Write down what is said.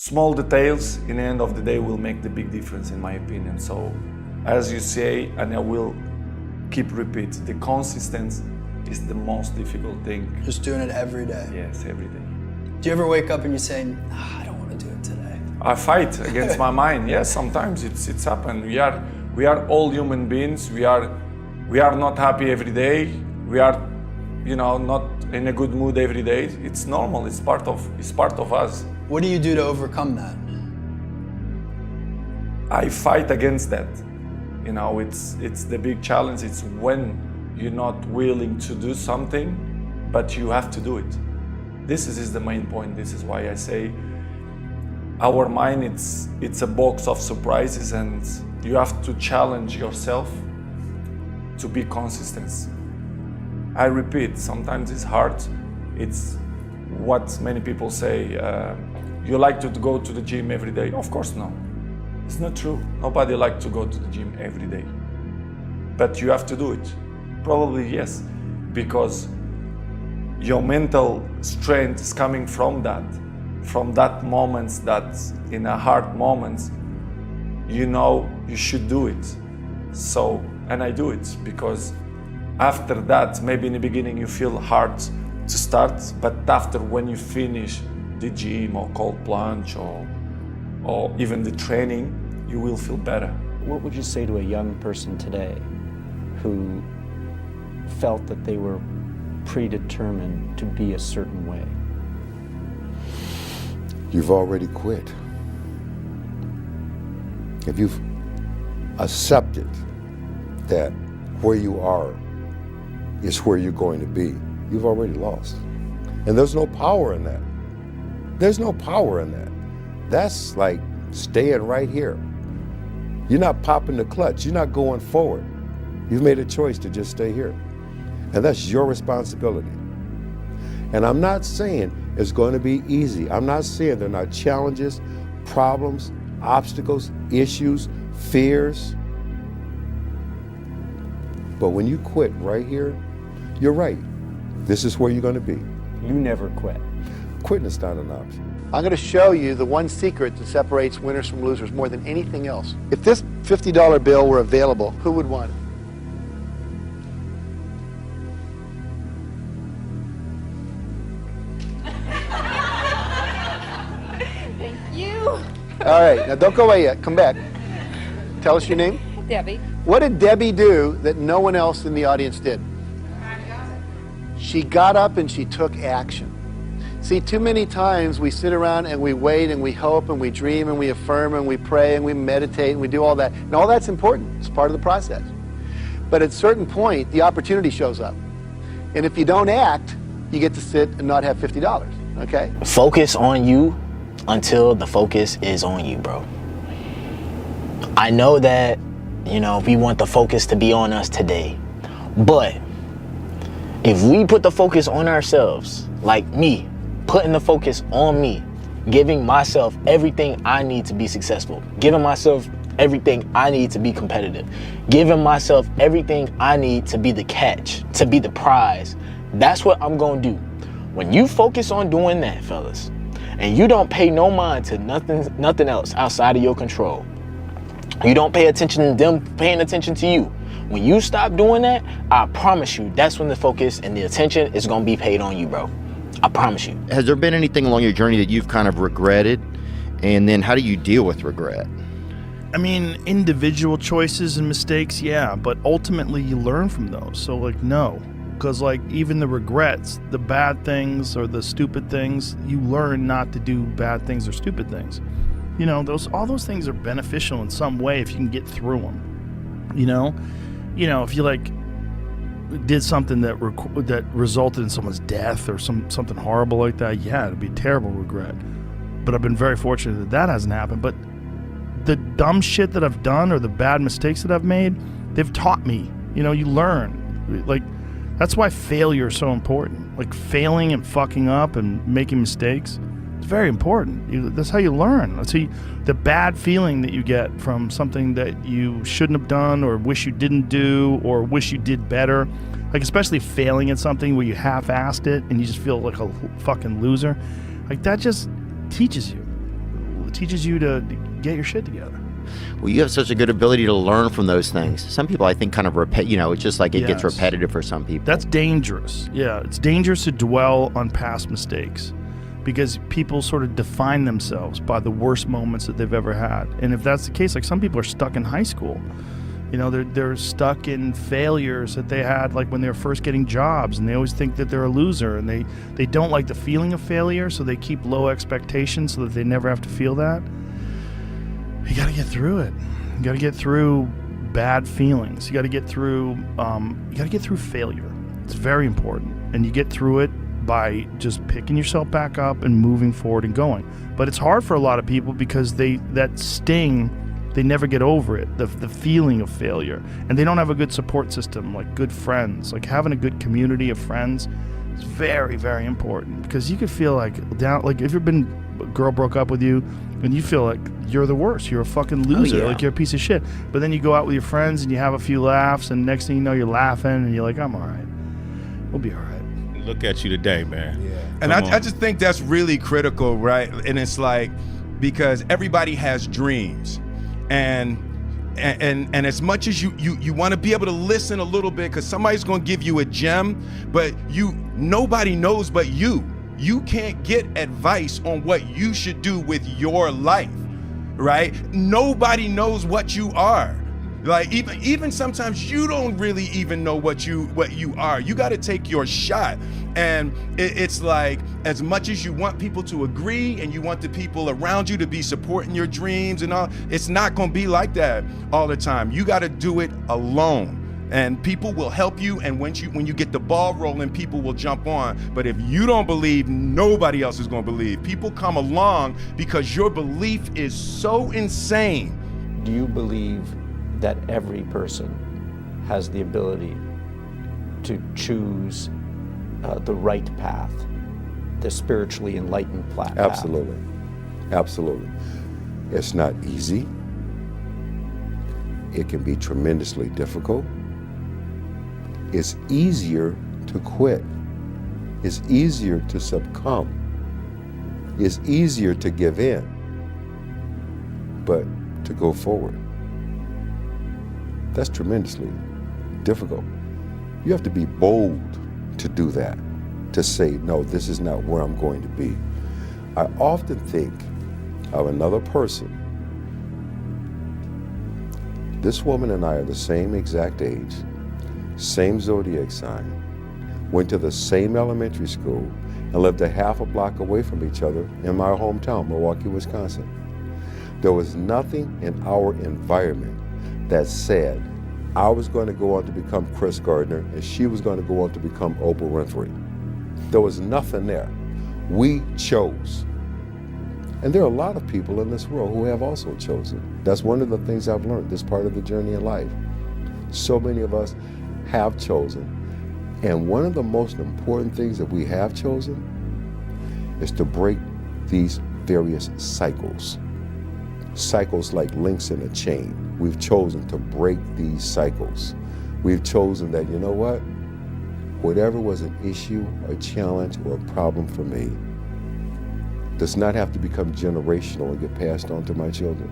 Small details in the end of the day will make the big difference in my opinion. So as you say, and I will keep repeat, the consistency is the most difficult thing. Just doing it every day. Yes, every day. Do you ever wake up and you say, I don't want to do it today? I fight against my mind. Yes, sometimes it's happened. We are all human beings. We are not happy every day. We are, not in a good mood every day. It's normal. It's part of us. What do you do to overcome that? I fight against that. It's the big challenge. It's when you're not willing to do something, but you have to do it. This is the main point. This is why I say our mind, it's a box of surprises, and you have to challenge yourself to be consistent. I repeat, sometimes it's hard. It's what many people say, you like to go to the gym every day? Of course no. It's not true. Nobody likes to go to the gym every day. But you have to do it. Probably yes, because your mental strength is coming from that moments, that in a hard moments, you should do it. So, and I do it because after that, maybe in the beginning you feel hard to start, but after when you finish the gym or cold plunge or even the training, you will feel better. What would you say to a young person today who felt that they were predetermined to be a certain way? You've already quit. If you've accepted that where you are is where you're going to be, you've already lost. And there's no power in that. There's no power in that. That's like staying right here. You're not popping the clutch. You're not going forward. You've made a choice to just stay here. And that's your responsibility. And I'm not saying it's going to be easy. I'm not saying there are not challenges, problems, obstacles, issues, fears. But when you quit right here, you're right. This is where you're going to be. You never quit. Quitting is not an option. I'm going to show you the one secret that separates winners from losers more than anything else. If this $50 bill were available, who would want it? Thank you. All right, now don't go away yet. Come back. Tell us your name. Debbie. What did Debbie do that no one else in the audience did? She got up and she took action. See, too many times we sit around and we wait and we hope and we dream and we affirm and we pray and we meditate and we do all that. And all that's important. It's part of the process. But at a certain point, the opportunity shows up. And if you don't act, you get to sit and not have $50, okay? Focus on you until the focus is on you, bro. I know that, we want the focus to be on us today. But if we put the focus on ourselves, like me, putting the focus on me, giving myself everything I need to be successful, giving myself everything I need to be competitive, giving myself everything I need to be the catch, to be the prize, that's what I'm gonna do. When you focus on doing that, fellas, and you don't pay no mind to nothing else outside of your control, you don't pay attention to them paying attention to you. When you stop doing that, I promise you, that's when the focus and the attention is gonna be paid on you, bro. I promise you. Has there been anything along your journey that you've kind of regretted? And then how do you deal with regret? I mean, individual choices and mistakes, yeah, but ultimately you learn from those. So no, because even the regrets, the bad things or the stupid things, you learn not to do bad things or stupid things. All those things are beneficial in some way if you can get through them. If you did something that resulted in someone's death or something horrible like that, yeah, it'd be a terrible regret. But I've been very fortunate that hasn't happened. But the dumb shit that I've done or the bad mistakes that I've made, they've taught me. You learn. That's why failure is so important. Failing and fucking up and making mistakes, it's very important. That's how you learn. That's the bad feeling that you get from something that you shouldn't have done or wish you didn't do or wish you did better. Especially failing at something where you half-assed it and you just feel like a fucking loser. That just teaches you. It teaches you to get your shit together. Well, you have such a good ability to learn from those things. Some people, I think, kind of it's just like it gets Yes. repetitive for some people. That's dangerous. Yeah, it's dangerous to dwell on past mistakes because people sort of define themselves by the worst moments that they've ever had. And if that's the case, like some people are stuck in high school. You know, they're stuck in failures that they had like when they were first getting jobs, and they always think that they're a loser, and they don't like the feeling of failure, so they keep low expectations so that they never have to feel that. You got to get through it. You got to get through bad feelings. You got to get through failure. It's very important, and you get through it by just picking yourself back up and moving forward and going. But it's hard for a lot of people because that sting, they never get over it, the feeling of failure, and they don't have a good support system, like good friends. Like having a good community of friends is very, very important, because you could feel like down, like if a girl broke up with you and you feel like you're the worst, you're a fucking loser, yeah. like you're a piece of shit. But then you go out with your friends and you have a few laughs, and next thing you know, you're laughing and you're like, I'm all right, we'll be all right. Look at you today, man. Yeah. And I just think that's really critical, right? And it's like, because everybody has dreams, and as much as you want to be able to listen a little bit, because somebody's going to give you a gem, but nobody knows but you. You can't get advice on what you should do with your life, right? Nobody knows what you are. Like even sometimes you don't really even know what you are. You got to take your shot. And it's like, as much as you want people to agree and you want the people around you to be supporting your dreams and all, it's not going to be like that all the time. You got to do it alone. And people will help you, and when you get the ball rolling, people will jump on. But if you don't believe, nobody else is going to believe. People come along because your belief is so insane. Do you believe that every person has the ability to choose the right path, the spiritually enlightened path? Absolutely. Absolutely. It's not easy. It can be tremendously difficult. It's easier to quit. It's easier to succumb. It's easier to give in. But to go forward, that's tremendously difficult. You have to be bold to do that, to say, no, this is not where I'm going to be. I often think of another person. This woman and I are the same exact age, same zodiac sign, went to the same elementary school, and lived a half a block away from each other in my hometown, Milwaukee, Wisconsin. There was nothing in our environment that said I was going to go on to become Chris Gardner and she was going to go on to become Oprah Winfrey. There was nothing there. We chose. And there are a lot of people in this world who have also chosen. That's one of the things I've learned, this part of the journey in life. So many of us have chosen. And one of the most important things that we have chosen is to break these various cycles. Cycles like links in a chain. We've chosen to break these cycles. We've chosen that, you know what? Whatever was an issue, a challenge, or a problem for me does not have to become generational and get passed on to my children.